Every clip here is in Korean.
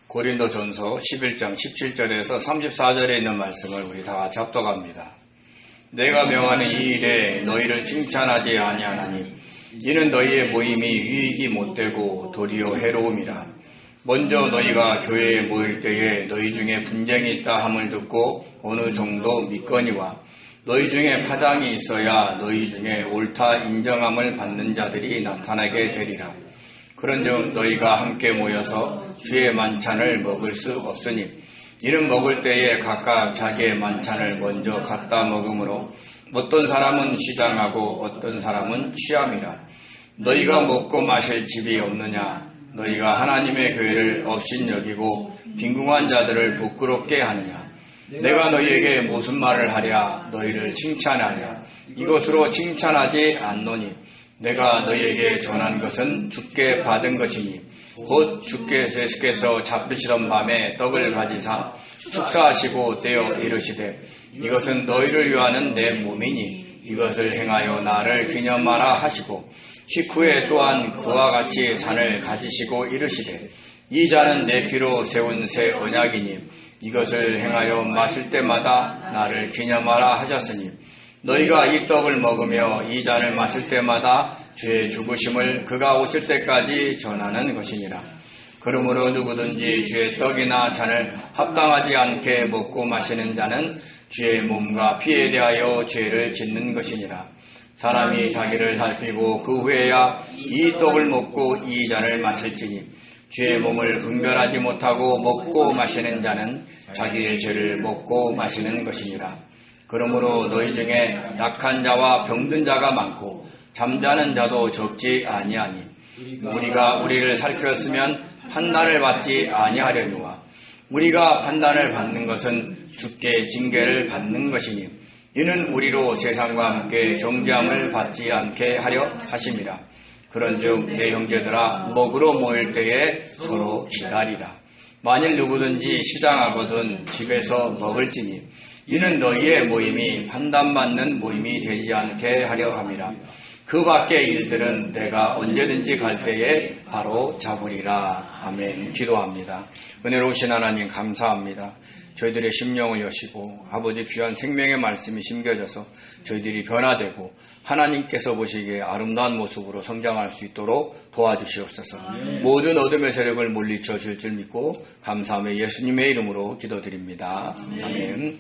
고린도전서 11장 17절에서 34절에 있는 말씀을 우리 다 같이 합독합니다. 내가 명하는 이 일에 너희를 칭찬하지 아니하나니 이는 너희의 모임이 유익이 못되고 도리어 해로움이라. 먼저 너희가 교회에 모일 때에 너희 중에 분쟁이 있다 함을 듣고 어느 정도 믿거니와 너희 중에 파당이 있어야 너희 중에 옳다 인정함을 받는 자들이 나타나게 되리라. 그런즉 너희가 함께 모여서 주의 만찬을 먹을 수 없으니 이는 먹을 때에 각각 자기의 만찬을 먼저 갖다 먹으므로 어떤 사람은 시장하고 어떤 사람은 취함이라. 너희가 먹고 마실 집이 없느냐? 너희가 하나님의 교회를 업신여기고 빈궁한 자들을 부끄럽게 하느냐? 내가 너희에게 무슨 말을 하랴? 너희를 칭찬하랴? 이것으로 칭찬하지 않노니 내가 너희에게 전한 것은 주께 받은 것이니 곧 주께서 잡히시던 밤에 떡을 가지사 축사하시고 떼어 이르시되 이것은 너희를 위하는 내 몸이니 이것을 행하여 나를 기념하라 하시고 식후에 또한 그와 같이 잔을 가지시고 이르시되 이 잔은 내 피로 세운 새 언약이니 이것을 행하여 마실 때마다 나를 기념하라 하셨으니 너희가 이 떡을 먹으며 이 잔을 마실 때마다 주의 죽으심을 그가 오실 때까지 전하는 것이니라. 그러므로 누구든지 주의 떡이나 잔을 합당하지 않게 먹고 마시는 자는 주의 몸과 피에 대하여 죄를 짓는 것이니라. 사람이 자기를 살피고 그 후에야 이 떡을 먹고 이 잔을 마실지니 주의 몸을 분별하지 못하고 먹고 마시는 자는 자기의 죄를 먹고 마시는 것이니라. 그러므로 너희 중에 약한 자와 병든 자가 많고 잠자는 자도 적지 아니하니 우리가 우리를 살폈으면 판단을 받지 아니하려니와 우리가 판단을 받는 것은 주께 징계를 받는 것이니 이는 우리로 세상과 함께 정죄함을 받지 않게 하려 하심이라. 그런즉 내 형제들아 먹으러 모일 때에 서로 기다리라. 만일 누구든지 시장하거든 집에서 먹을지니 이는 너희의 모임이 판단받는 모임이 되지 않게 하려 함이라. 그 밖의 일들은 내가 언제든지 갈 때에 바로 잡으리라. 아멘. 기도합니다. 은혜로우신 하나님 감사합니다. 저희들의 심령을 여시고 아버지 귀한 생명의 말씀이 심겨져서 저희들이 변화되고 하나님께서 보시기에 아름다운 모습으로 성장할 수 있도록 도와주시옵소서. 모든 어둠의 세력을 물리쳐 줄 줄 믿고 감사하며 예수님의 이름으로 기도드립니다. 아멘.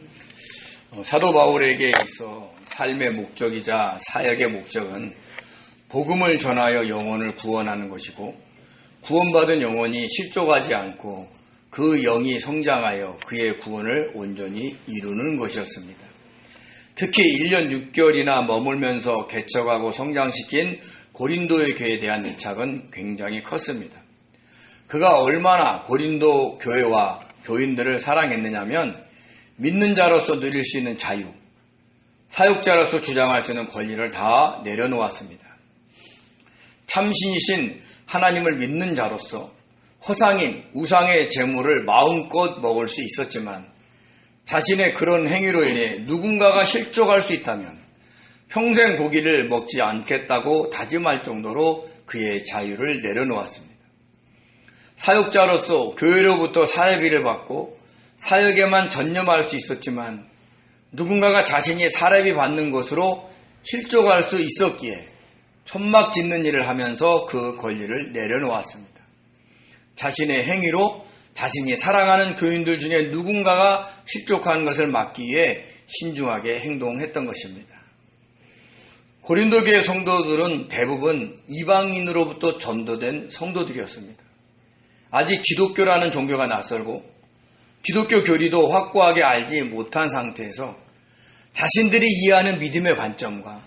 사도 바울에게 있어 삶의 목적이자 사역의 목적은 복음을 전하여 영혼을 구원하는 것이고 구원받은 영혼이 실족하지 않고 그 영이 성장하여 그의 구원을 온전히 이루는 것이었습니다. 특히 1년 6개월이나 머물면서 개척하고 성장시킨 고린도의 교회에 대한 애착은 굉장히 컸습니다. 그가 얼마나 고린도 교회와 교인들을 사랑했느냐면 믿는 자로서 누릴 수 있는 자유, 사역자로서 주장할 수 있는 권리를 다 내려놓았습니다. 참신이신 하나님을 믿는 자로서 허상인 우상의 재물을 마음껏 먹을 수 있었지만 자신의 그런 행위로 인해 누군가가 실족할 수 있다면 평생 고기를 먹지 않겠다고 다짐할 정도로 그의 자유를 내려놓았습니다. 사역자로서 교회로부터 사례비를 받고 사역에만 전념할 수 있었지만 누군가가 자신이 사례비 받는 것으로 실족할 수 있었기에 천막 짓는 일을 하면서 그 권리를 내려놓았습니다. 자신의 행위로 자신이 사랑하는 교인들 중에 누군가가 실족하는 것을 막기 위해 신중하게 행동했던 것입니다. 고린도 교회 성도들은 대부분 이방인으로부터 전도된 성도들이었습니다. 아직 기독교라는 종교가 낯설고 기독교 교리도 확고하게 알지 못한 상태에서 자신들이 이해하는 믿음의 관점과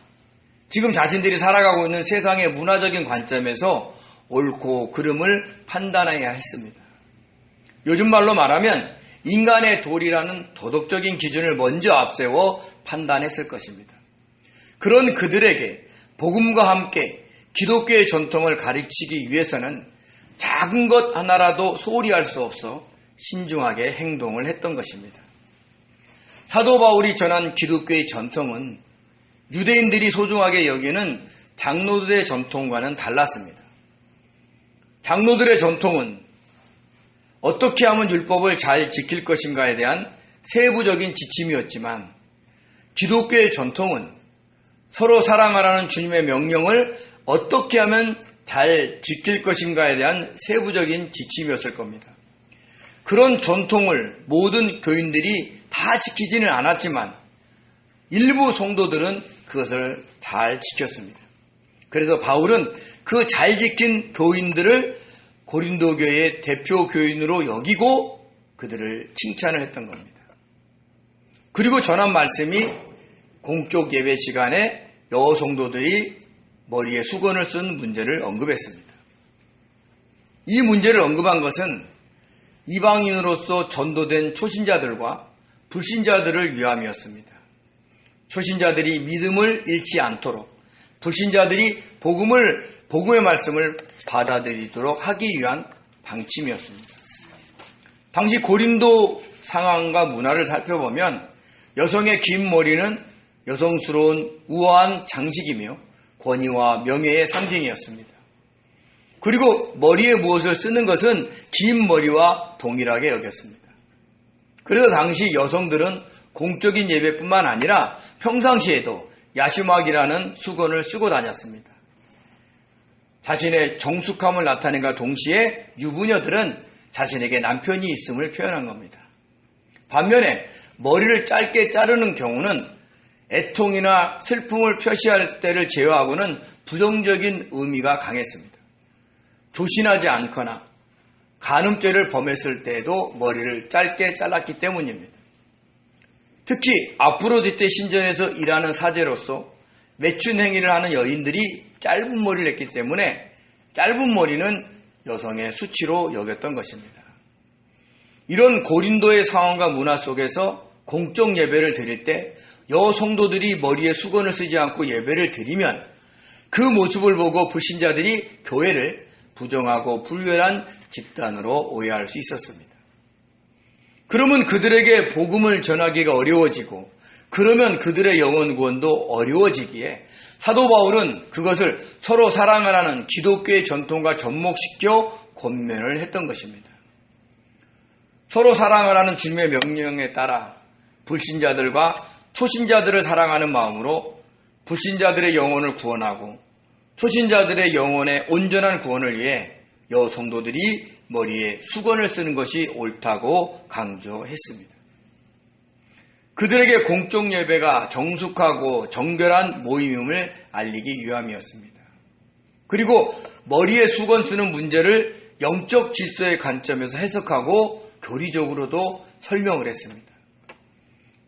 지금 자신들이 살아가고 있는 세상의 문화적인 관점에서 옳고 그름을 판단해야 했습니다. 요즘 말로 말하면 인간의 도리라는 도덕적인 기준을 먼저 앞세워 판단했을 것입니다. 그런 그들에게 복음과 함께 기독교의 전통을 가르치기 위해서는 작은 것 하나라도 소홀히 할 수 없어 신중하게 행동을 했던 것입니다. 사도 바울이 전한 기독교의 전통은 유대인들이 소중하게 여기는 장로들의 전통과는 달랐습니다. 장로들의 전통은 어떻게 하면 율법을 잘 지킬 것인가에 대한 세부적인 지침이었지만 기독교의 전통은 서로 사랑하라는 주님의 명령을 어떻게 하면 잘 지킬 것인가에 대한 세부적인 지침이었을 겁니다. 그런 전통을 모든 교인들이 다 지키지는 않았지만 일부 성도들은 그것을 잘 지켰습니다. 그래서 바울은 그 잘 지킨 교인들을 고린도 교회의 대표 교인으로 여기고 그들을 칭찬을 했던 겁니다. 그리고 전한 말씀이 공적 예배 시간에 여성도들이 머리에 수건을 쓴 문제를 언급했습니다. 이 문제를 언급한 것은 이방인으로서 전도된 초신자들과 불신자들을 위함이었습니다. 초신자들이 믿음을 잃지 않도록 불신자들이 복음의 말씀을 받아들이도록 하기 위한 방침이었습니다. 당시 고린도 상황과 문화를 살펴보면 여성의 긴 머리는 여성스러운 우아한 장식이며 권위와 명예의 상징이었습니다. 그리고 머리에 무엇을 쓰는 것은 긴 머리와 동일하게 여겼습니다. 그래서 당시 여성들은 공적인 예배뿐만 아니라 평상시에도 야시막이라는 수건을 쓰고 다녔습니다. 자신의 정숙함을 나타낸과 동시에 유부녀들은 자신에게 남편이 있음을 표현한 겁니다. 반면에 머리를 짧게 자르는 경우는 애통이나 슬픔을 표시할 때를 제외하고는 부정적인 의미가 강했습니다. 조신하지 않거나 간음죄를 범했을 때에도 머리를 짧게 잘랐기 때문입니다. 특히 아프로디테 신전에서 일하는 사제로서 매춘 행위를 하는 여인들이 짧은 머리를 했기 때문에 짧은 머리는 여성의 수치로 여겼던 것입니다. 이런 고린도의 상황과 문화 속에서 공적 예배를 드릴 때 여성도들이 머리에 수건을 쓰지 않고 예배를 드리면 그 모습을 보고 불신자들이 교회를 부정하고 불결한 집단으로 오해할 수 있었습니다. 그러면 그들에게 복음을 전하기가 어려워지고 그러면 그들의 영혼 구원도 어려워지기에 사도 바울은 그것을 서로 사랑하라는 기독교의 전통과 접목시켜 권면을 했던 것입니다. 서로 사랑하라는 주님의 명령에 따라 불신자들과 초신자들을 사랑하는 마음으로 불신자들의 영혼을 구원하고 초신자들의 영혼의 온전한 구원을 위해 여성도들이 머리에 수건을 쓰는 것이 옳다고 강조했습니다. 그들에게 공적 예배가 정숙하고 정결한 모임임을 알리기 위함이었습니다. 그리고 머리에 수건 쓰는 문제를 영적 질서의 관점에서 해석하고 교리적으로도 설명을 했습니다.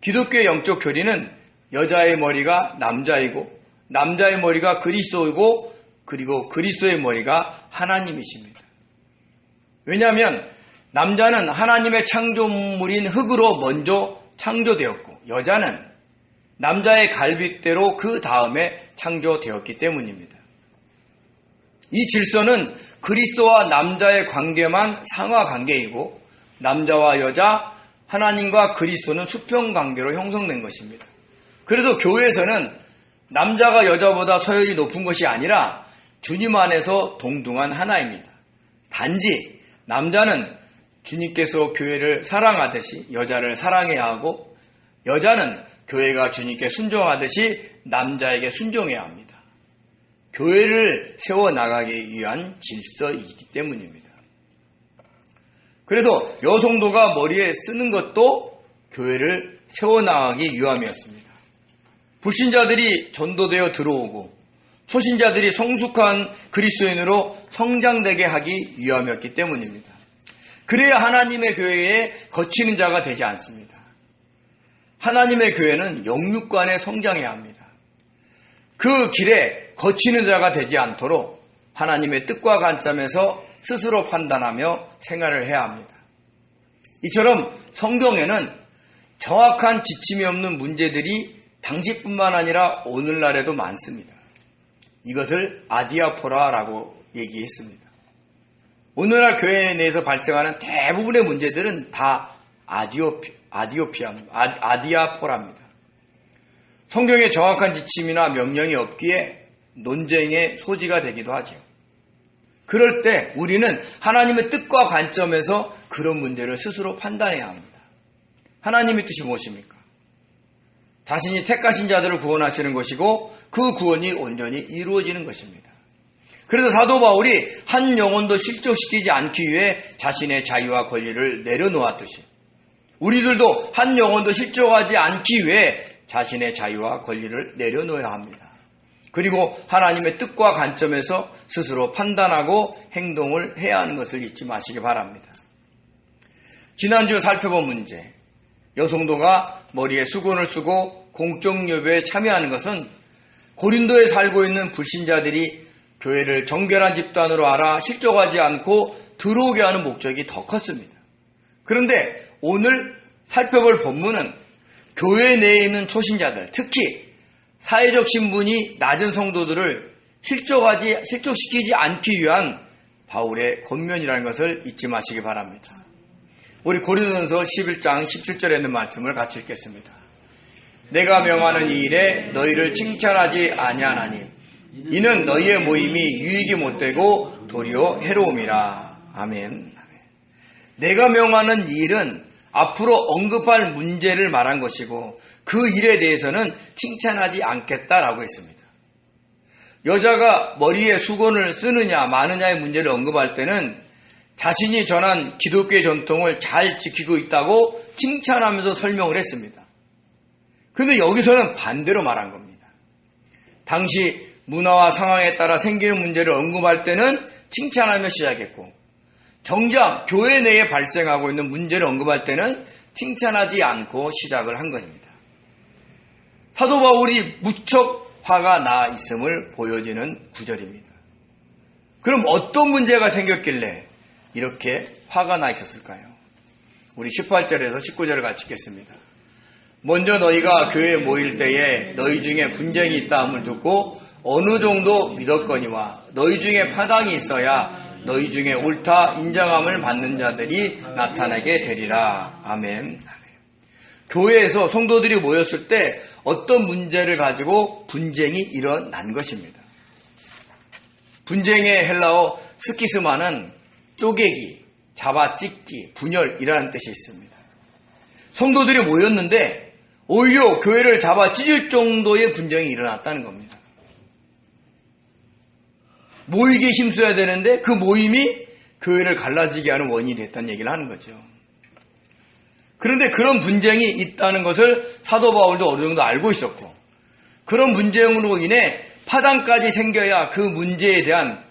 기독교의 영적 교리는 여자의 머리가 남자이고 남자의 머리가 그리스도이고 그리고 그리스도의 머리가 하나님이십니다. 왜냐하면 남자는 하나님의 창조물인 흙으로 먼저 창조되었고 여자는 남자의 갈빗대로 그 다음에 창조되었기 때문입니다. 이 질서는 그리스도와 남자의 관계만 상하관계이고 남자와 여자, 하나님과 그리스도는 수평관계로 형성된 것입니다. 그래서 교회에서는 남자가 여자보다 서열이 높은 것이 아니라 주님 안에서 동등한 하나입니다. 단지 남자는 주님께서 교회를 사랑하듯이 여자를 사랑해야 하고 여자는 교회가 주님께 순종하듯이 남자에게 순종해야 합니다. 교회를 세워나가기 위한 질서이기 때문입니다. 그래서 여성도가 머리에 쓰는 것도 교회를 세워나가기 위함이었습니다. 불신자들이 전도되어 들어오고 초신자들이 성숙한 그리스도인으로 성장되게 하기 위함이었기 때문입니다. 그래야 하나님의 교회에 거치는 자가 되지 않습니다. 하나님의 교회는 영육간에 성장해야 합니다. 그 길에 거치는 자가 되지 않도록 하나님의 뜻과 관점에서 스스로 판단하며 생활을 해야 합니다. 이처럼 성경에는 정확한 지침이 없는 문제들이 당시뿐만 아니라 오늘날에도 많습니다. 이것을 아디아포라라고 얘기했습니다. 오늘날 교회 내에서 발생하는 대부분의 문제들은 다 아디아포라입니다. 성경에 정확한 지침이나 명령이 없기에 논쟁의 소지가 되기도 하죠. 그럴 때 우리는 하나님의 뜻과 관점에서 그런 문제를 스스로 판단해야 합니다. 하나님의 뜻이 무엇입니까? 자신이 택하신 자들을 구원하시는 것이고 그 구원이 온전히 이루어지는 것입니다. 그래서 사도 바울이 한 영혼도 실족시키지 않기 위해 자신의 자유와 권리를 내려놓았듯이 우리들도 한 영혼도 실족하지 않기 위해 자신의 자유와 권리를 내려놓아야 합니다. 그리고 하나님의 뜻과 관점에서 스스로 판단하고 행동을 해야 하는 것을 잊지 마시기 바랍니다. 지난주 살펴본 문제, 여성도가 머리에 수건을 쓰고 공적 예배에 참여하는 것은 고린도에 살고 있는 불신자들이 교회를 정결한 집단으로 알아 실족하지 않고 들어오게 하는 목적이 더 컸습니다. 그런데 오늘 살펴볼 본문은 교회 내에 있는 초신자들, 특히 사회적 신분이 낮은 성도들을 실족시키지 않기 위한 바울의 권면이라는 것을 잊지 마시기 바랍니다. 우리 고린도전서 11장 17절에 있는 말씀을 같이 읽겠습니다. 내가 명하는 이 일에 너희를 칭찬하지 아니하나니 이는 너희의 모임이 유익이 못되고 도리어 해로움이라. 아멘. 내가 명하는 이 일은 앞으로 언급할 문제를 말한 것이고 그 일에 대해서는 칭찬하지 않겠다라고 했습니다. 여자가 머리에 수건을 쓰느냐 마느냐의 문제를 언급할 때는 자신이 전한 기독교의 전통을 잘 지키고 있다고 칭찬하면서 설명을 했습니다. 그런데 여기서는 반대로 말한 겁니다. 당시 문화와 상황에 따라 생기는 문제를 언급할 때는 칭찬하며 시작했고 정작 교회 내에 발생하고 있는 문제를 언급할 때는 칭찬하지 않고 시작을 한 것입니다. 사도 바울이 무척 화가 나 있음을 보여지는 구절입니다. 그럼 어떤 문제가 생겼길래 이렇게 화가 나 있었을까요? 우리 18절에서 19절을 같이 읽겠습니다. 먼저 너희가 교회에 모일 때에 너희 중에 분쟁이 있다 함을 듣고 어느 정도 믿었거니와 너희 중에 파당이 있어야 너희 중에 옳다 인정함을 받는 자들이 나타나게 되리라. 아멘. 교회에서 성도들이 모였을 때 어떤 문제를 가지고 분쟁이 일어난 것입니다. 분쟁의 헬라어 스키스마는 쪼개기, 잡아찢기, 분열이라는 뜻이 있습니다. 성도들이 모였는데 오히려 교회를 잡아찢을 정도의 분쟁이 일어났다는 겁니다. 모이기에 힘써야 되는데 그 모임이 교회를 갈라지게 하는 원인이 됐다는 얘기를 하는 거죠. 그런데 그런 분쟁이 있다는 것을 사도 바울도 어느 정도 알고 있었고 그런 분쟁으로 인해 파당까지 생겨야 그 문제에 대한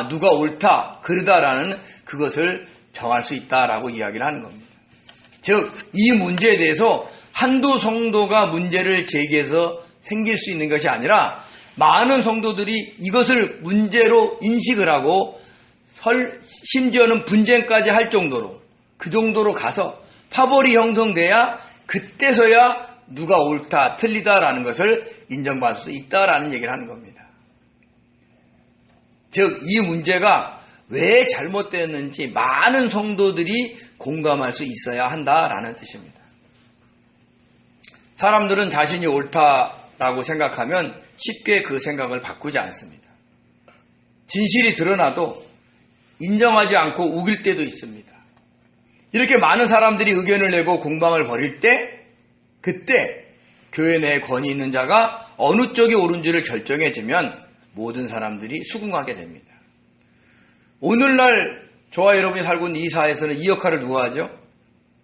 누가 옳다, 그르다라는 그것을 정할 수 있다라고 이야기를 하는 겁니다. 즉, 이 문제에 대해서 한두 성도가 문제를 제기해서 생길 수 있는 것이 아니라 많은 성도들이 이것을 문제로 인식을 하고 심지어는 분쟁까지 할 정도로 그 정도로 가서 파벌이 형성돼야 그때서야 누가 옳다, 틀리다라는 것을 인정받을 수 있다라는 얘기를 하는 겁니다. 즉, 이 문제가 왜 잘못되었는지 많은 성도들이 공감할 수 있어야 한다라는 뜻입니다. 사람들은 자신이 옳다라고 생각하면 쉽게 그 생각을 바꾸지 않습니다. 진실이 드러나도 인정하지 않고 우길 때도 있습니다. 이렇게 많은 사람들이 의견을 내고 공방을 벌일 때 그때 교회 내에 권위 있는 자가 어느 쪽이 옳은지를 결정해주면 모든 사람들이 수긍하게 됩니다. 오늘날 저와 여러분이 살고 있는 이 사회에서는 이 역할을 누가 하죠?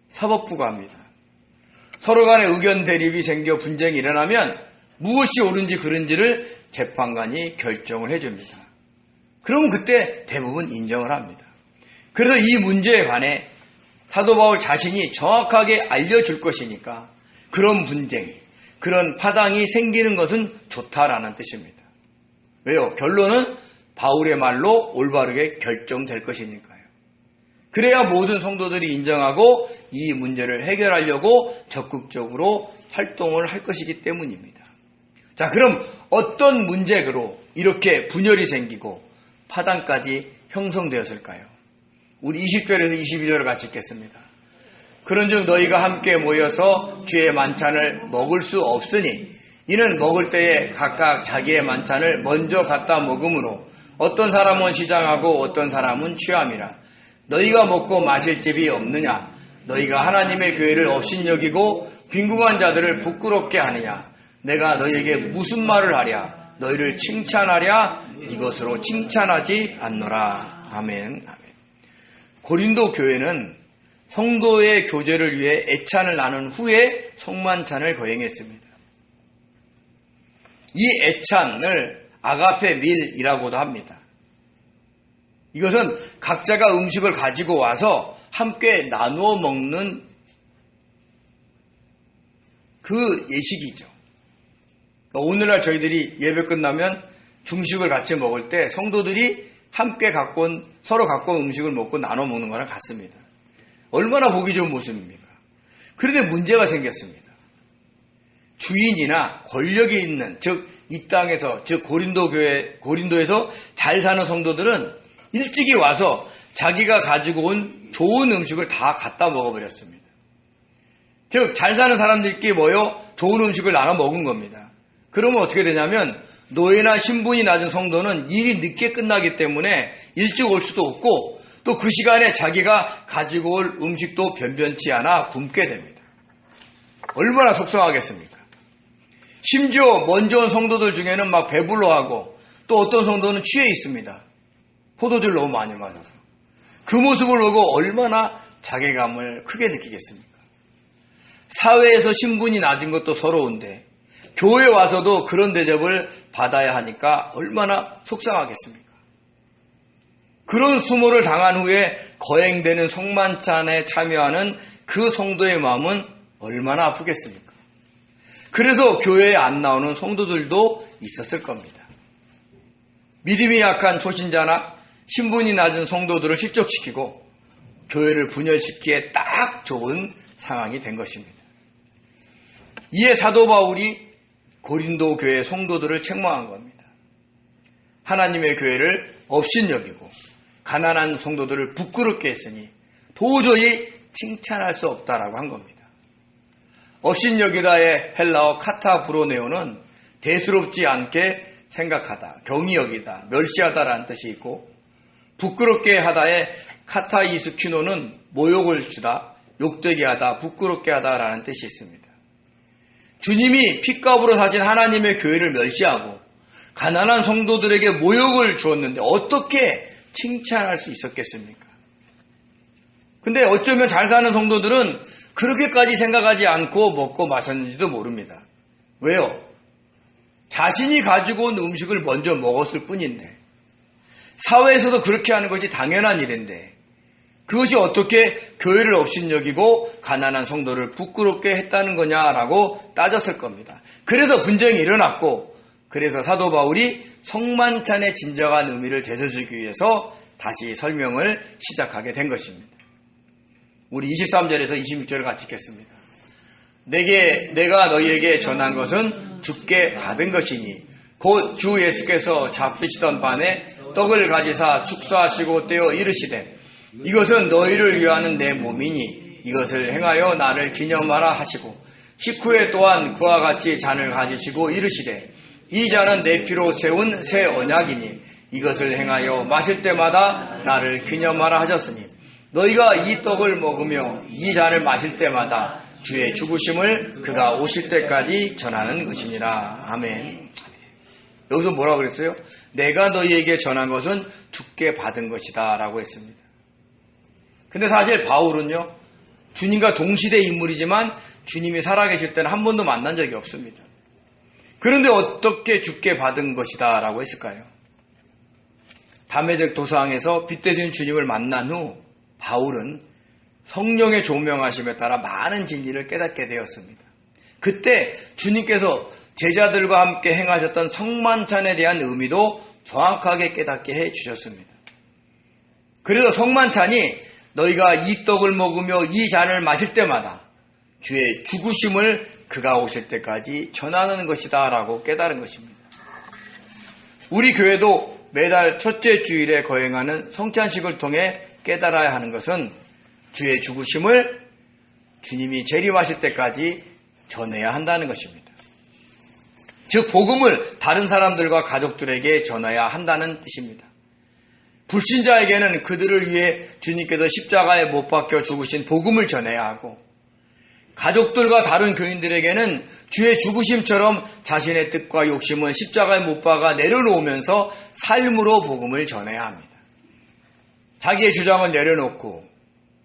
사법부가 합니다. 서로 간에 의견 대립이 생겨 분쟁이 일어나면 무엇이 옳은지 그른지를 재판관이 결정을 해줍니다. 그러면 그때 대부분 인정을 합니다. 그래서 이 문제에 관해 사도 바울 자신이 정확하게 알려줄 것이니까 그런 분쟁, 그런 파당이 생기는 것은 좋다라는 뜻입니다. 왜요? 결론은 바울의 말로 올바르게 결정될 것이니까요. 그래야 모든 성도들이 인정하고 이 문제를 해결하려고 적극적으로 활동을 할 것이기 때문입니다. 자, 그럼 어떤 문제로 이렇게 분열이 생기고 파당까지 형성되었을까요? 우리 20절에서 22절을 같이 읽겠습니다. 그런즉 너희가 함께 모여서 주의 만찬을 먹을 수 없으니 이는 먹을 때에 각각 자기의 만찬을 먼저 갖다 먹음으로 어떤 사람은 시장하고 어떤 사람은 취함이라. 너희가 먹고 마실 집이 없느냐? 너희가 하나님의 교회를 업신여기고 빈궁한 자들을 부끄럽게 하느냐? 내가 너희에게 무슨 말을 하랴? 너희를 칭찬하랴? 이것으로 칭찬하지 않노라. 아멘. 고린도 교회는 성도의 교제를 위해 애찬을 나눈 후에 성만찬을 거행했습니다. 이 애찬을 아가페 밀이라고도 합니다. 이것은 각자가 음식을 가지고 와서 함께 나누어 먹는 그 예식이죠. 그러니까 오늘날 저희들이 예배 끝나면 중식을 같이 먹을 때 성도들이 함께 서로 갖고 온 음식을 먹고 나눠 먹는 거랑 같습니다. 얼마나 보기 좋은 모습입니까? 그런데 문제가 생겼습니다. 주인이나 권력이 있는, 즉 이 땅에서, 즉 고린도에서 잘 사는 성도들은 일찍이 와서 자기가 가지고 온 좋은 음식을 다 갖다 먹어버렸습니다. 즉 잘 사는 사람들끼리 모여 좋은 음식을 나눠 먹은 겁니다. 그러면 어떻게 되냐면 노예나 신분이 낮은 성도는 일이 늦게 끝나기 때문에 일찍 올 수도 없고 또 그 시간에 자기가 가지고 올 음식도 변변치 않아 굶게 됩니다. 얼마나 속상하겠습니까? 심지어 먼저 온 성도들 중에는 막 배불러하고 또 어떤 성도는 취해 있습니다. 포도주를 너무 많이 마셔서. 그 모습을 보고 얼마나 자괴감을 크게 느끼겠습니까? 사회에서 신분이 낮은 것도 서러운데 교회에 와서도 그런 대접을 받아야 하니까 얼마나 속상하겠습니까? 그런 수모를 당한 후에 거행되는 성만찬에 참여하는 그 성도의 마음은 얼마나 아프겠습니까? 그래서 교회에 안 나오는 성도들도 있었을 겁니다. 믿음이 약한 초신자나 신분이 낮은 성도들을 실족시키고 교회를 분열시키기에 딱 좋은 상황이 된 것입니다. 이에 사도 바울이 고린도 교회 성도들을 책망한 겁니다. 하나님의 교회를 업신여기고 가난한 성도들을 부끄럽게 했으니 도저히 칭찬할 수 없다라고 한 겁니다. 업신여기다의 헬라어 카타브로네오는 대수롭지 않게 생각하다, 경히 여기다, 멸시하다라는 뜻이 있고 부끄럽게 하다의 카타이스키노는 모욕을 주다, 욕되게 하다, 부끄럽게 하다라는 뜻이 있습니다. 주님이 핏값으로 사신 하나님의 교회를 멸시하고 가난한 성도들에게 모욕을 주었는데 어떻게 칭찬할 수 있었겠습니까? 근데 어쩌면 잘 사는 성도들은 그렇게까지 생각하지 않고 먹고 마셨는지도 모릅니다. 왜요? 자신이 가지고 온 음식을 먼저 먹었을 뿐인데 사회에서도 그렇게 하는 것이 당연한 일인데 그것이 어떻게 교회를 업신여기고 가난한 성도를 부끄럽게 했다는 거냐라고 따졌을 겁니다. 그래서 분쟁이 일어났고 그래서 사도 바울이 성만찬의 진정한 의미를 되새기기 위해서 다시 설명을 시작하게 된 것입니다. 우리 23절에서 26절을 같이 읽겠습니다. 내가 너희에게 전한 것은 주께 받은 것이니 곧 주 예수께서 잡히시던 밤에 떡을 가지사 축사하시고 떼어 이르시되 이것은 너희를 위하는 내 몸이니 이것을 행하여 나를 기념하라 하시고 식후에 또한 그와 같이 잔을 가지시고 이르시되 이 잔은 내 피로 세운 새 언약이니 이것을 행하여 마실 때마다 나를 기념하라 하셨으니 너희가 이 떡을 먹으며 이 잔을 마실 때마다 주의 죽으심을 그가 오실 때까지 전하는 것이니라. 아멘. 여기서 뭐라고 그랬어요? 내가 너희에게 전한 것은 주께 받은 것이다 라고 했습니다. 근데 사실 바울은요, 주님과 동시대 인물이지만 주님이 살아계실 때는 한 번도 만난 적이 없습니다. 그런데 어떻게 주께 받은 것이다 라고 했을까요? 담에색 도상에서 빛 대신 주님을 만난 후 바울은 성령의 조명하심에 따라 많은 진리를 깨닫게 되었습니다. 그때 주님께서 제자들과 함께 행하셨던 성만찬에 대한 의미도 정확하게 깨닫게 해주셨습니다. 그래서 성만찬이 너희가 이 떡을 먹으며 이 잔을 마실 때마다 주의 죽으심을 그가 오실 때까지 전하는 것이다 라고 깨달은 것입니다. 우리 교회도 매달 첫째 주일에 거행하는 성찬식을 통해 깨달아야 하는 것은 주의 죽으심을 주님이 재림하실 때까지 전해야 한다는 것입니다. 즉 복음을 다른 사람들과 가족들에게 전해야 한다는 뜻입니다. 불신자에게는 그들을 위해 주님께서 십자가에 못 박혀 죽으신 복음을 전해야 하고, 가족들과 다른 교인들에게는 주의 죽으심처럼 자신의 뜻과 욕심은 십자가에 못 박아 내려놓으면서 삶으로 복음을 전해야 합니다. 자기의 주장을 내려놓고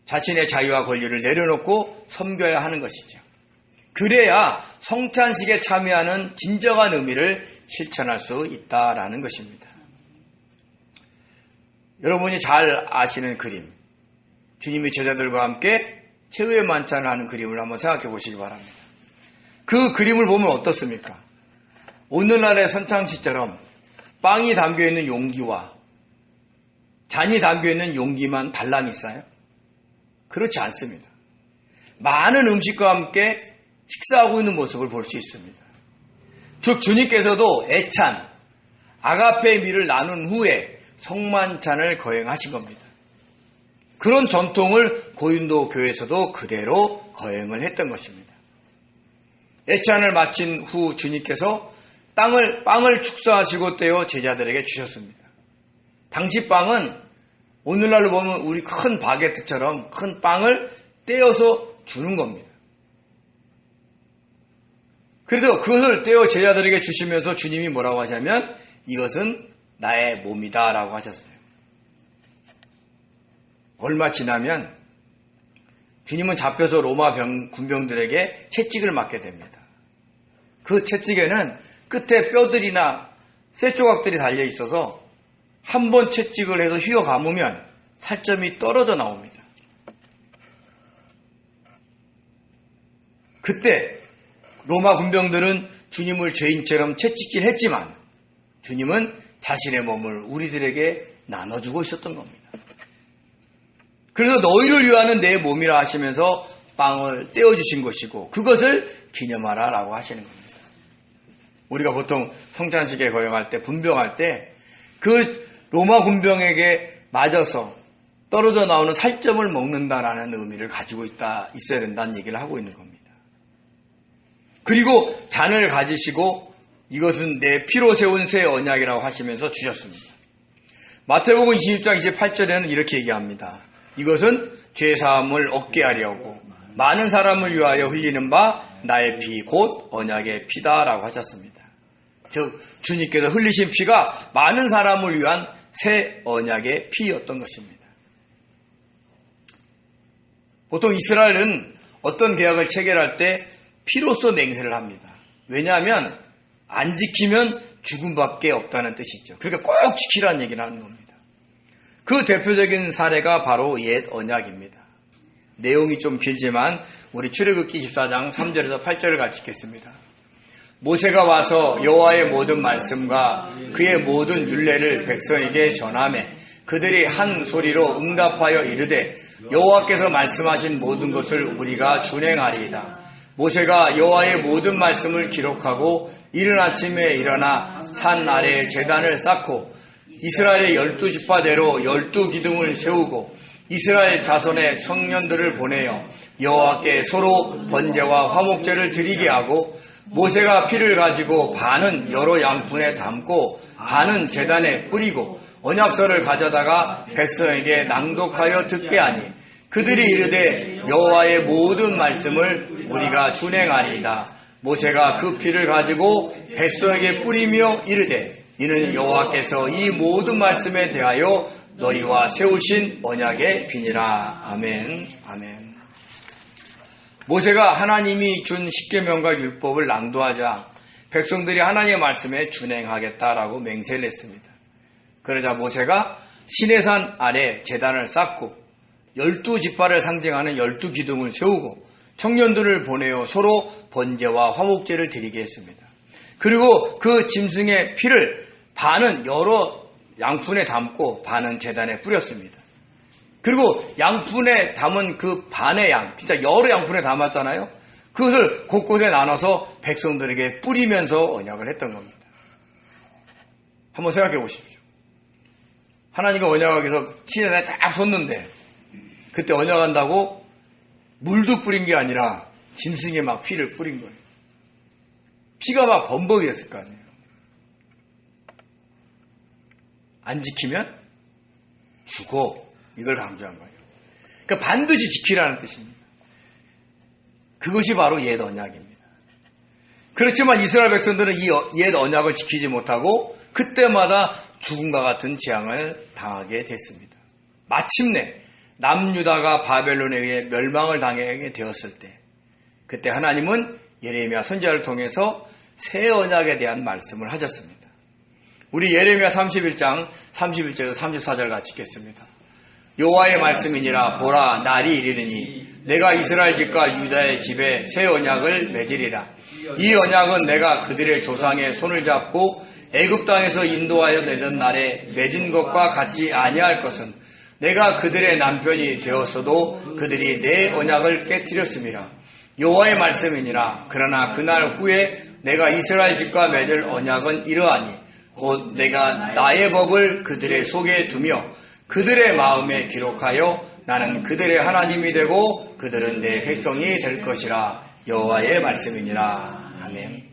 자신의 자유와 권리를 내려놓고 섬겨야 하는 것이죠. 그래야 성찬식에 참여하는 진정한 의미를 실천할 수 있다라는 것입니다. 여러분이 잘 아시는 그림, 주님이 제자들과 함께 최후의 만찬을 하는 그림을 한번 생각해 보시기 바랍니다. 그 그림을 보면 어떻습니까? 오늘날의 선창식처럼 빵이 담겨있는 용기와 잔이 담겨있는 용기만 달랑 있어요? 그렇지 않습니다. 많은 음식과 함께 식사하고 있는 모습을 볼 수 있습니다. 즉 주님께서도 애찬, 아가페의 미를 나눈 후에 성만찬을 거행하신 겁니다. 그런 전통을 고린도 교회에서도 그대로 거행을 했던 것입니다. 애찬을 마친 후 주님께서 빵을 축사하시고 떼어 제자들에게 주셨습니다. 당시 빵은 오늘날로 보면 우리 큰 바게트처럼 큰 빵을 떼어서 주는 겁니다. 그래서 그것을 떼어 제자들에게 주시면서 주님이 뭐라고 하냐면 이것은 나의 몸이다 라고 하셨어요. 얼마 지나면 주님은 잡혀서 로마 군병들에게 채찍을 맞게 됩니다. 그 채찍에는 끝에 뼈들이나 쇠조각들이 달려 있어서 한 번 채찍을 해서 휘어 감으면 살점이 떨어져 나옵니다. 그때 로마 군병들은 주님을 죄인처럼 채찍질 했지만 주님은 자신의 몸을 우리들에게 나눠주고 있었던 겁니다. 그래서 너희를 위하는 내 몸이라 하시면서 빵을 떼어주신 것이고 그것을 기념하라 라고 하시는 겁니다. 우리가 보통 성찬식에 거행할 때 분병할 때 그 로마 군병에게 맞아서 떨어져 나오는 살점을 먹는다라는 의미를 가지고 있어야 된다는 얘기를 하고 있는 겁니다. 그리고 잔을 가지시고 이것은 내 피로 세운 새 언약이라고 하시면서 주셨습니다. 마태복음 26장 28절에는 이렇게 얘기합니다. 이것은 죄사함을 얻게 하려고 많은 사람을 위하여 흘리는 바 나의 피 곧 언약의 피다라고 하셨습니다. 즉 주님께서 흘리신 피가 많은 사람을 위한 새 언약의 피였던 것입니다. 보통 이스라엘은 어떤 계약을 체결할 때 피로써 맹세를 합니다. 왜냐하면 안 지키면 죽음밖에 없다는 뜻이죠. 그러니까 꼭 지키라는 얘기를 하는 겁니다. 그 대표적인 사례가 바로 옛 언약입니다. 내용이 좀 길지만 우리 출애굽기 14장 3절에서 8절을 같이 읽겠습니다. 모세가 와서 여호와의 모든 말씀과 그의 모든 율례를 백성에게 전하매 그들이 한 소리로 응답하여 이르되 여호와께서 말씀하신 모든 것을 우리가 준행하리이다. 모세가 여호와의 모든 말씀을 기록하고 이른 아침에 일어나 산 아래에 제단을 쌓고 이스라엘의 12지파대로 12기둥을 세우고 이스라엘 자손의 청년들을 보내어 여호와께 서로 번제와 화목제를 드리게 하고 모세가 피를 가지고 반은 여러 양푼에 담고 반은 제단에 뿌리고 언약서를 가져다가 백성에게 낭독하여 듣게 하니 그들이 이르되 여호와의 모든 말씀을 우리가 준행하리이다. 모세가 그 피를 가지고 백성에게 뿌리며 이르되 이는 여호와께서 이 모든 말씀에 대하여 너희와 세우신 언약의 비니라. 아멘. 아멘. 모세가 하나님이 준 십계명과 율법을 낭독하자 백성들이 하나님의 말씀에 준행하겠다라고 맹세를 했습니다. 그러자 모세가 시내산 아래 제단을 쌓고 12지파를 상징하는 12기둥을 세우고 청년들을 보내어 서로 번제와 화목제를 드리게 했습니다. 그리고 그 짐승의 피를 반은 여러 양푼에 담고 반은 제단에 뿌렸습니다. 그리고 양푼에 담은 그 반의 양, 진짜 여러 양푼에 담았잖아요. 그것을 곳곳에 나눠서 백성들에게 뿌리면서 언약을 했던 겁니다. 한번 생각해 보십시오. 하나님과 언약하기 위해서 시내에 딱 섰는데 그때 언약한다고 물도 뿌린 게 아니라 짐승에 막 피를 뿌린 거예요. 피가 막 범벅이 됐을 거 아니에요. 안 지키면 주고, 이걸 강조한 거예요. 그러니까 반드시 지키라는 뜻입니다. 그것이 바로 옛 언약입니다. 그렇지만 이스라엘 백성들은 이 옛 언약을 지키지 못하고 그때마다 죽음과 같은 재앙을 당하게 됐습니다. 마침내 남유다가 바벨론에 의해 멸망을 당하게 되었을 때, 그때 하나님은 예레미야 선지자를 통해서 새 언약에 대한 말씀을 하셨습니다. 우리 예레미야 31장 31절에서 34절 같이 읽겠습니다. 여호와의 말씀이니라. 보라, 날이 이르느니 내가 이스라엘 집과 유다의 집에 새 언약을 맺으리라. 이 언약은 내가 그들의 조상의 손을 잡고 애굽 땅에서 인도하여 내던 날에 맺은 것과 같지 아니할 것은 내가 그들의 남편이 되었어도 그들이 내 언약을 깨뜨렸음이라. 여호와의 말씀이니라. 그러나 그날 후에 내가 이스라엘 집과 맺을 언약은 이러하니 곧 내가 나의 법을 그들의 속에 두며 그들의 마음에 기록하여 나는 그들의 하나님이 되고 그들은 내 백성이 될 것이라. 여호와의 말씀이니라. 아멘.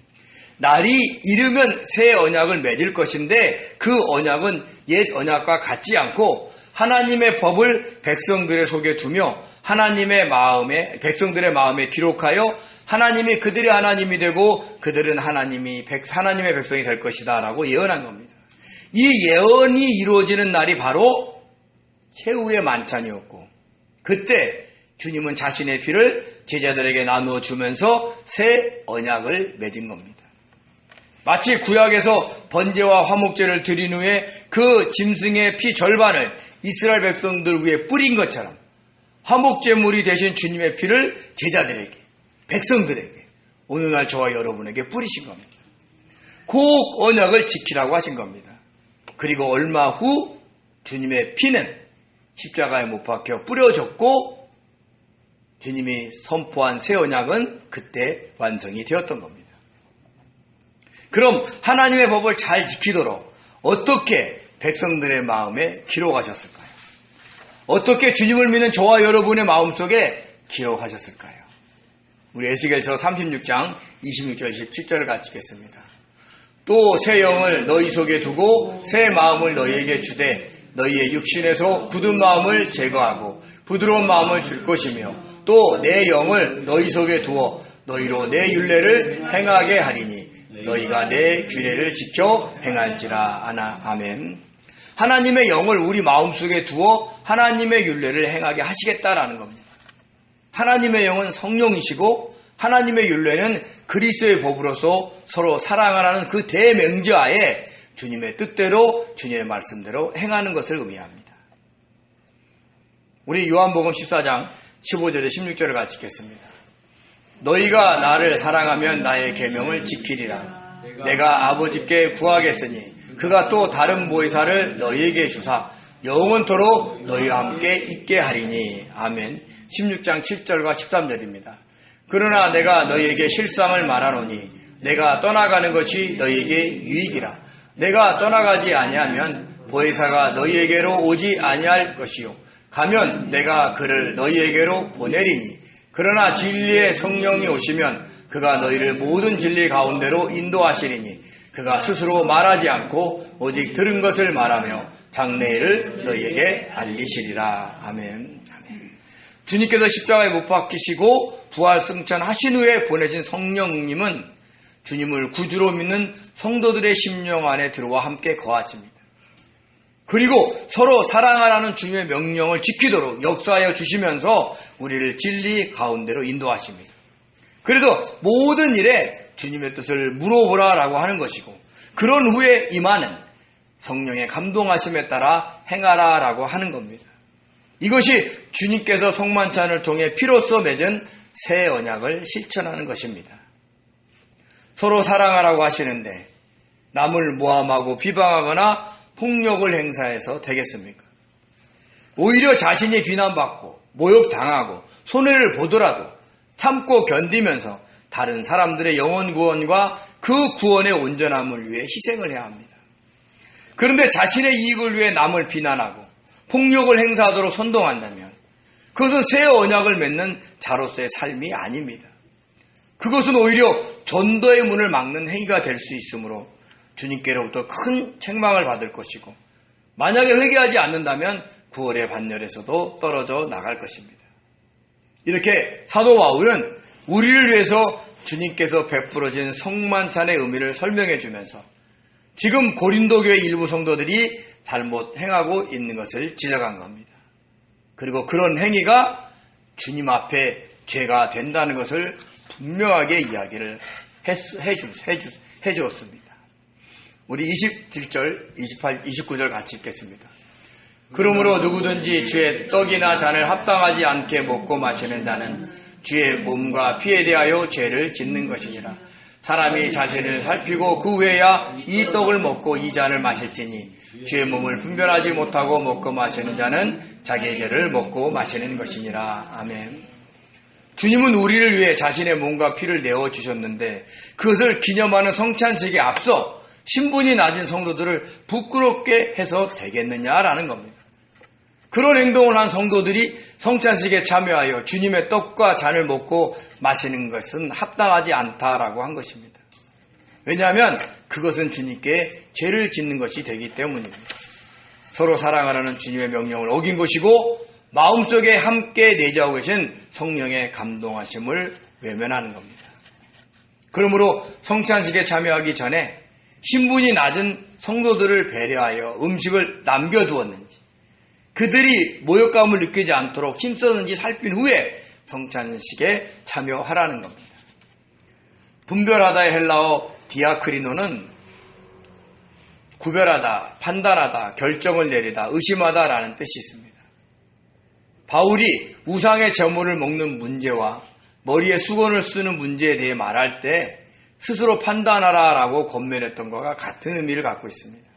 날이 이르면 새 언약을 맺을 것인데 그 언약은 옛 언약과 같지 않고 하나님의 법을 백성들의 속에 두며 백성들의 마음에 기록하여 하나님이 그들의 하나님이 되고 그들은 하나님의 백성이 될 것이다 라고 예언한 겁니다. 이 예언이 이루어지는 날이 바로 최후의 만찬이었고, 그때 주님은 자신의 피를 제자들에게 나누어 주면서 새 언약을 맺은 겁니다. 마치 구약에서 번제와 화목제를 드린 후에 그 짐승의 피 절반을 이스라엘 백성들 위에 뿌린 것처럼 화목제물이 되신 주님의 피를 제자들에게, 백성들에게, 오늘날 저와 여러분에게 뿌리신 겁니다. 그 언약을 지키라고 하신 겁니다. 그리고 얼마 후 주님의 피는 십자가에 못 박혀 뿌려졌고 주님이 선포한 새 언약은 그때 완성이 되었던 겁니다. 그럼 하나님의 법을 잘 지키도록 어떻게 백성들의 마음에 기록하셨을까요? 어떻게 주님을 믿는 저와 여러분의 마음속에 기록하셨을까요? 우리 에스겔서 36장 26절 27절을 같이 읽겠습니다. 또 새 영을 너희 속에 두고 새 마음을 너희에게 주되 너희의 육신에서 굳은 마음을 제거하고 부드러운 마음을 줄 것이며 또 내 영을 너희 속에 두어 너희로 내 율례를 행하게 하리니 너희가 내 규례를 지켜 행할지라. 아멘. 하나님의 영을 우리 마음속에 두어 하나님의 율례를 행하게 하시겠다라는 겁니다. 하나님의 영은 성령이시고 하나님의 율례는 그리스도의 법으로서 서로 사랑하라는 그 대명제하에 주님의 뜻대로 주님의 말씀대로 행하는 것을 의미합니다. 우리 요한복음 14장 15절에 16절을 같이 읽겠습니다. 너희가 나를 사랑하면 나의 계명을 지키리라. 내가 아버지께 구하겠으니 그가 또 다른 보혜사를 너희에게 주사 영원토록 너희와 함께 있게 하리니. 아멘. 16장 7절과 13절입니다. 그러나 내가 너희에게 실상을 말하노니 내가 떠나가는 것이 너희에게 유익이라. 내가 떠나가지 아니하면 보혜사가 너희에게로 오지 아니할 것이요 가면 내가 그를 너희에게로 보내리니. 그러나 진리의 성령이 오시면 그가 너희를 모든 진리 가운데로 인도하시리니 그가 스스로 말하지 않고 오직 들은 것을 말하며 장래일을 너희에게 알리시리라. 아멘. 주님께서 십자가에 못 박히시고 부활 승천하신 후에 보내신 성령님은 주님을 구주로 믿는 성도들의 심령 안에 들어와 함께 거하십니다. 그리고 서로 사랑하라는 주님의 명령을 지키도록 역사하여 주시면서 우리를 진리 가운데로 인도하십니다. 그래서 모든 일에 주님의 뜻을 물어보라라고 하는 것이고, 그런 후에 임하는 성령의 감동하심에 따라 행하라라고 하는 겁니다. 이것이 주님께서 성만찬을 통해 피로써 맺은 새 언약을 실천하는 것입니다. 서로 사랑하라고 하시는데 남을 모함하고 비방하거나 폭력을 행사해서 되겠습니까? 오히려 자신이 비난받고 모욕당하고 손해를 보더라도 참고 견디면서 다른 사람들의 영혼 구원과 그 구원의 온전함을 위해 희생을 해야 합니다. 그런데 자신의 이익을 위해 남을 비난하고 폭력을 행사하도록 선동한다면 그것은 새 언약을 맺는 자로서의 삶이 아닙니다. 그것은 오히려 전도의 문을 막는 행위가 될 수 있으므로 주님께로부터 큰 책망을 받을 것이고, 만약에 회개하지 않는다면 구원의 반열에서도 떨어져 나갈 것입니다. 이렇게 사도 바울은 우리를 위해서 주님께서 베풀어진 성만찬의 의미를 설명해 주면서 지금 고린도 교회 일부 성도들이 잘못 행하고 있는 것을 지적한 겁니다. 그리고 그런 행위가 주님 앞에 죄가 된다는 것을 분명하게 이야기를 해 주었습니다. 우리 27절, 28, 29절 같이 읽겠습니다. 그러므로 누구든지 주의 떡이나 잔을 합당하지 않게 먹고 마시는 자는 주의 몸과 피에 대하여 죄를 짓는 것이니라. 사람이 자신을 살피고 그 후에야 이 떡을 먹고 이 잔을 마실지니 주의 몸을 분별하지 못하고 먹고 마시는 자는 자기의 죄를 먹고 마시는 것이니라. 아멘. 주님은 우리를 위해 자신의 몸과 피를 내어주셨는데 그것을 기념하는 성찬식에 앞서 신분이 낮은 성도들을 부끄럽게 해서 되겠느냐라는 겁니다. 그런 행동을 한 성도들이 성찬식에 참여하여 주님의 떡과 잔을 먹고 마시는 것은 합당하지 않다라고 한 것입니다. 왜냐하면 그것은 주님께 죄를 짓는 것이 되기 때문입니다. 서로 사랑하라는 주님의 명령을 어긴 것이고 마음속에 함께 내재하고 계신 성령의 감동하심을 외면하는 겁니다. 그러므로 성찬식에 참여하기 전에 신분이 낮은 성도들을 배려하여 음식을 남겨두었는지 그들이 모욕감을 느끼지 않도록 힘썼는지 살핀 후에 성찬식에 참여하라는 겁니다. 분별하다의 헬라어 디아크리노는 구별하다, 판단하다, 결정을 내리다, 의심하다라는 뜻이 있습니다. 바울이 우상의 제물을 먹는 문제와 머리에 수건을 쓰는 문제에 대해 말할 때 스스로 판단하라라고 권면했던 것과 같은 의미를 갖고 있습니다.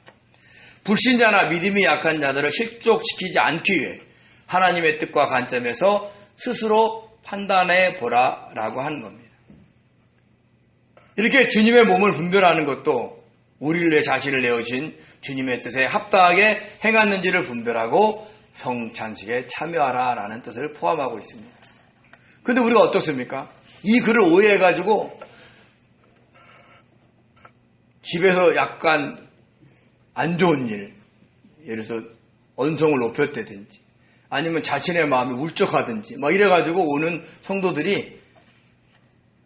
불신자나 믿음이 약한 자들을 실족시키지 않기 위해 하나님의 뜻과 관점에서 스스로 판단해 보라라고 하는 겁니다. 이렇게 주님의 몸을 분별하는 것도 우리를 위해 자신을 내어주신 주님의 뜻에 합당하게 행했는지를 분별하고 성찬식에 참여하라라는 뜻을 포함하고 있습니다. 그런데 우리가 어떻습니까? 이 글을 오해해가지고 집에서 약간 안 좋은 일, 예를 들어서 언성을 높였다든지 아니면 자신의 마음이 울적하든지 막 이래가지고 오는 성도들이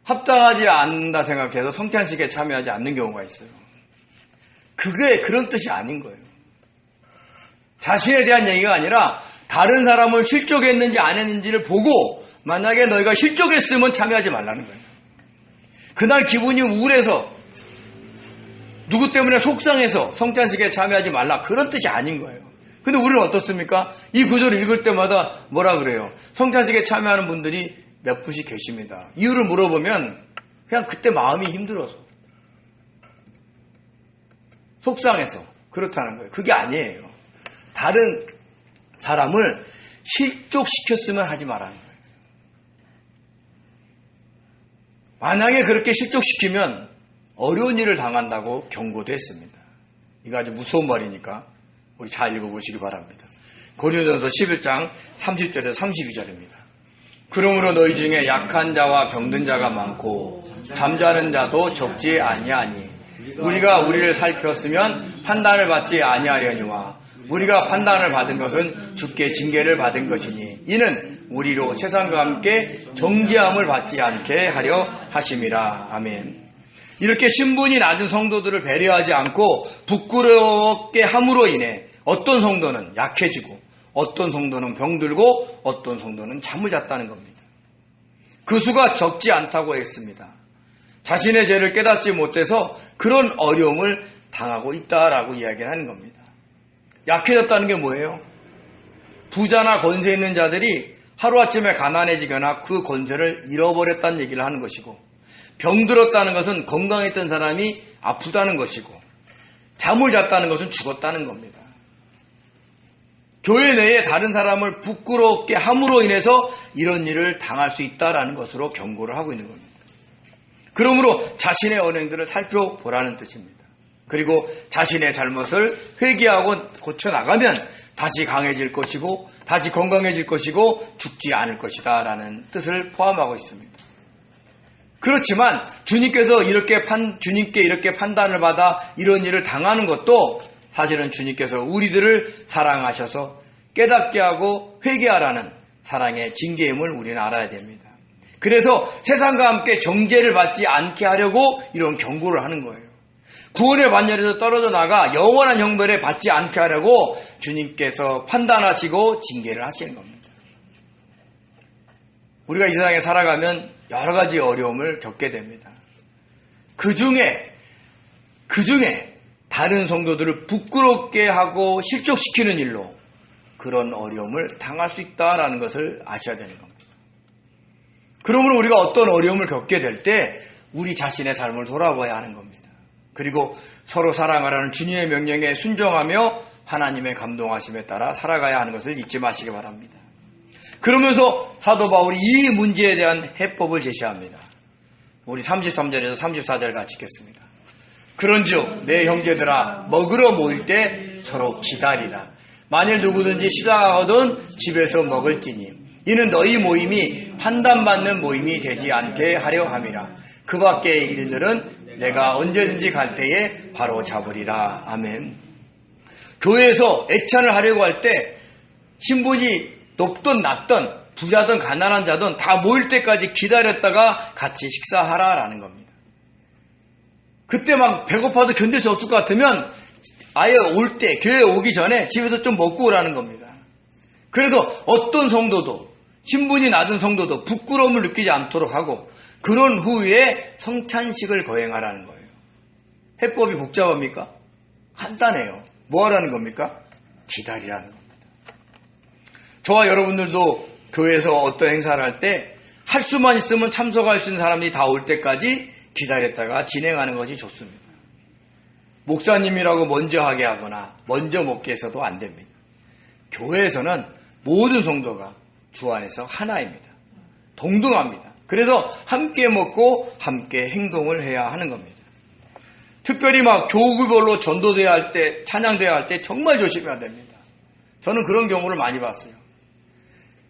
합당하지 않는다 생각해서 성찬식에 참여하지 않는 경우가 있어요. 그게 그런 뜻이 아닌 거예요. 자신에 대한 얘기가 아니라 다른 사람을 실족했는지 안 했는지를 보고 만약에 너희가 실족했으면 참여하지 말라는 거예요. 그날 기분이 우울해서 누구 때문에 속상해서 성찬식에 참여하지 말라 그런 뜻이 아닌 거예요. 근데 우리는 어떻습니까? 이 구절을 읽을 때마다 뭐라 그래요? 성찬식에 참여하는 분들이 몇 분씩 계십니다. 이유를 물어보면 그냥 그때 마음이 힘들어서 속상해서 그렇다는 거예요. 그게 아니에요. 다른 사람을 실족시켰으면 하지 말라는 거예요. 만약에 그렇게 실족시키면 어려운 일을 당한다고 경고도 했습니다. 이거 아주 무서운 말이니까 우리 잘 읽어보시기 바랍니다. 고린도전서 11장 30절에서 32절입니다. 그러므로 너희 중에 약한 자와 병든 자가 많고 잠자는 자도 적지 아니하니 우리가 우리를 살폈으면 판단을 받지 아니하려니와 우리가 판단을 받은 것은 주께 징계를 받은 것이니 이는 우리로 세상과 함께 정죄함을 받지 않게 하려 하심이라. 아멘. 이렇게 신분이 낮은 성도들을 배려하지 않고 부끄럽게 함으로 인해 어떤 성도는 약해지고 어떤 성도는 병들고 어떤 성도는 잠을 잤다는 겁니다. 그 수가 적지 않다고 했습니다. 자신의 죄를 깨닫지 못해서 그런 어려움을 당하고 있다라고 이야기를 하는 겁니다. 약해졌다는 게 뭐예요? 부자나 권세 있는 자들이 하루아침에 가난해지거나 그 권세를 잃어버렸다는 얘기를 하는 것이고 병들었다는 것은 건강했던 사람이 아프다는 것이고 잠을 잤다는 것은 죽었다는 겁니다. 교회 내에 다른 사람을 부끄럽게 함으로 인해서 이런 일을 당할 수 있다는 것으로 경고를 하고 있는 겁니다. 그러므로 자신의 언행들을 살펴보라는 뜻입니다. 그리고 자신의 잘못을 회개하고 고쳐나가면 다시 강해질 것이고 다시 건강해질 것이고 죽지 않을 것이다 라는 뜻을 포함하고 있습니다. 그렇지만 주님께 이렇게 판단을 받아 이런 일을 당하는 것도 사실은 주님께서 우리들을 사랑하셔서 깨닫게 하고 회개하라는 사랑의 징계임을 우리는 알아야 됩니다. 그래서 세상과 함께 정죄를 받지 않게 하려고 이런 경고를 하는 거예요. 구원의 반열에서 떨어져 나가 영원한 형벌에 받지 않게 하려고 주님께서 판단하시고 징계를 하시는 겁니다. 우리가 이 세상에 살아가면 여러 가지 어려움을 겪게 됩니다. 그 중에 다른 성도들을 부끄럽게 하고 실족시키는 일로 그런 어려움을 당할 수 있다는 것을 아셔야 되는 겁니다. 그러므로 우리가 어떤 어려움을 겪게 될 때 우리 자신의 삶을 돌아봐야 하는 겁니다. 그리고 서로 사랑하라는 주님의 명령에 순종하며 하나님의 감동하심에 따라 살아가야 하는 것을 잊지 마시기 바랍니다. 그러면서 사도 바울이 이 문제에 대한 해법을 제시합니다. 우리 33절에서 34절 같이 읽겠습니다. 그런즉 내 형제들아 먹으러 모일 때 서로 기다리라. 만일 누구든지 시작하거든 집에서 먹을지니 이는 너희 모임이 판단받는 모임이 되지 않게 하려 함이라. 그 밖의 일들은 내가 언제든지 갈 때에 바로 잡으리라. 아멘. 교회에서 애찬을 하려고 할 때 신분이 높든 낮든 부자든 가난한 자든 다 모일 때까지 기다렸다가 같이 식사하라라는 겁니다. 그때 막 배고파도 견딜 수 없을 것 같으면 아예 올 때 교회에 오기 전에 집에서 좀 먹고 오라는 겁니다. 그래서 어떤 성도도 신분이 낮은 성도도 부끄러움을 느끼지 않도록 하고 그런 후에 성찬식을 거행하라는 거예요. 해법이 복잡합니까? 간단해요. 뭐 하라는 겁니까? 기다리라는 겁니다. 저와 여러분들도 교회에서 어떤 행사를 할 때 할 수만 있으면 참석할 수 있는 사람들이 다 올 때까지 기다렸다가 진행하는 것이 좋습니다. 목사님이라고 먼저 하게 하거나 먼저 먹게 해서도 안 됩니다. 교회에서는 모든 성도가 주 안에서 하나입니다. 동등합니다. 그래서 함께 먹고 함께 행동을 해야 하는 겁니다. 특별히 막 교구별로 전도돼야 할 때, 찬양돼야 할 때 정말 조심해야 됩니다. 저는 그런 경우를 많이 봤어요.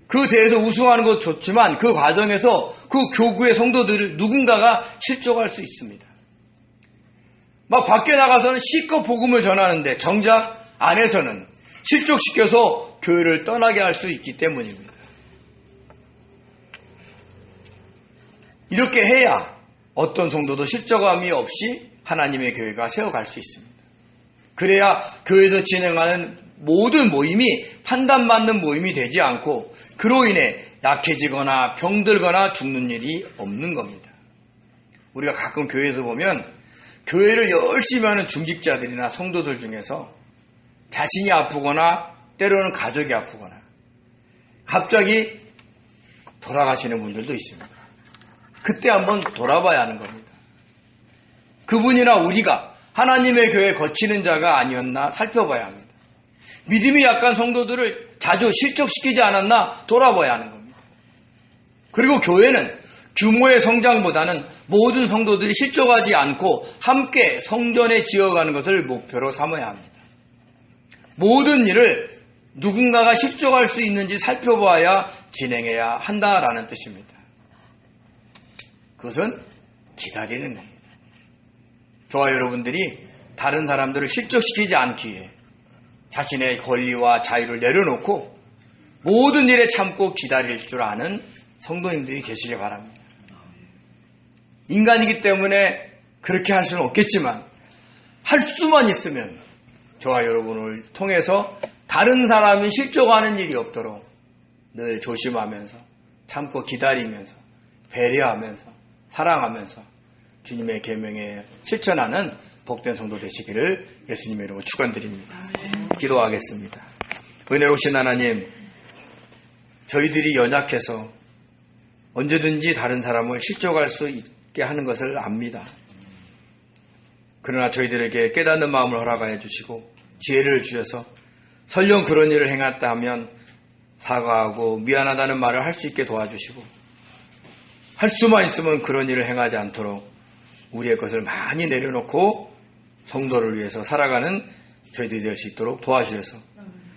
그 대회에서 우승하는 것도 좋지만 그 과정에서 그 교구의 성도들을 누군가가 실족할 수 있습니다. 막 밖에 나가서는 실컷 복음을 전하는데 정작 안에서는 실족시켜서 교회를 떠나게 할 수 있기 때문입니다. 이렇게 해야 어떤 성도도 실족함이 없이 하나님의 교회가 세워갈 수 있습니다. 그래야 교회에서 진행하는 모든 모임이 판단받는 모임이 되지 않고 그로 인해 약해지거나 병들거나 죽는 일이 없는 겁니다. 우리가 가끔 교회에서 보면 교회를 열심히 하는 중직자들이나 성도들 중에서 자신이 아프거나 때로는 가족이 아프거나 갑자기 돌아가시는 분들도 있습니다. 그때 한번 돌아봐야 하는 겁니다. 그분이나 우리가 하나님의 교회에 거치는 자가 아니었나 살펴봐야 합니다. 믿음이 약한 성도들을 자주 실족시키지 않았나 돌아봐야 하는 겁니다. 그리고 교회는 규모의 성장보다는 모든 성도들이 실족하지 않고 함께 성전에 지어가는 것을 목표로 삼아야 합니다. 모든 일을 누군가가 실족할 수 있는지 살펴봐야 진행해야 한다라는 뜻입니다. 그것은 기다리는 겁니다. 저와 여러분들이 다른 사람들을 실족시키지 않기 위해 자신의 권리와 자유를 내려놓고 모든 일에 참고 기다릴 줄 아는 성도님들이 계시길 바랍니다. 인간이기 때문에 그렇게 할 수는 없겠지만 할 수만 있으면 저와 여러분을 통해서 다른 사람이 실족하는 일이 없도록 늘 조심하면서 참고 기다리면서 배려하면서 사랑하면서 주님의 계명에 실천하는 복된 성도 되시기를 예수님의 이름으로 축원드립니다. 기도하겠습니다. 은혜로우신 하나님, 저희들이 연약해서 언제든지 다른 사람을 실족할 수 있게 하는 것을 압니다. 그러나 저희들에게 깨닫는 마음을 허락하여 주시고 지혜를 주셔서 설령 그런 일을 행했다 하면 사과하고 미안하다는 말을 할 수 있게 도와주시고 할 수만 있으면 그런 일을 행하지 않도록 우리의 것을 많이 내려놓고 성도를 위해서 살아가는 저희들이 될 수 있도록 도와주셔서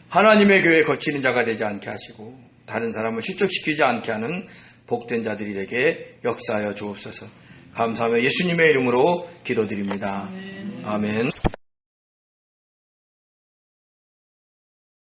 하나님의 교회에 거치는 자가 되지 않게 하시고 다른 사람을 실족시키지 않게 하는 복된 자들이 되게 역사하여 주옵소서. 감사하며 예수님의 이름으로 기도드립니다. 아멘.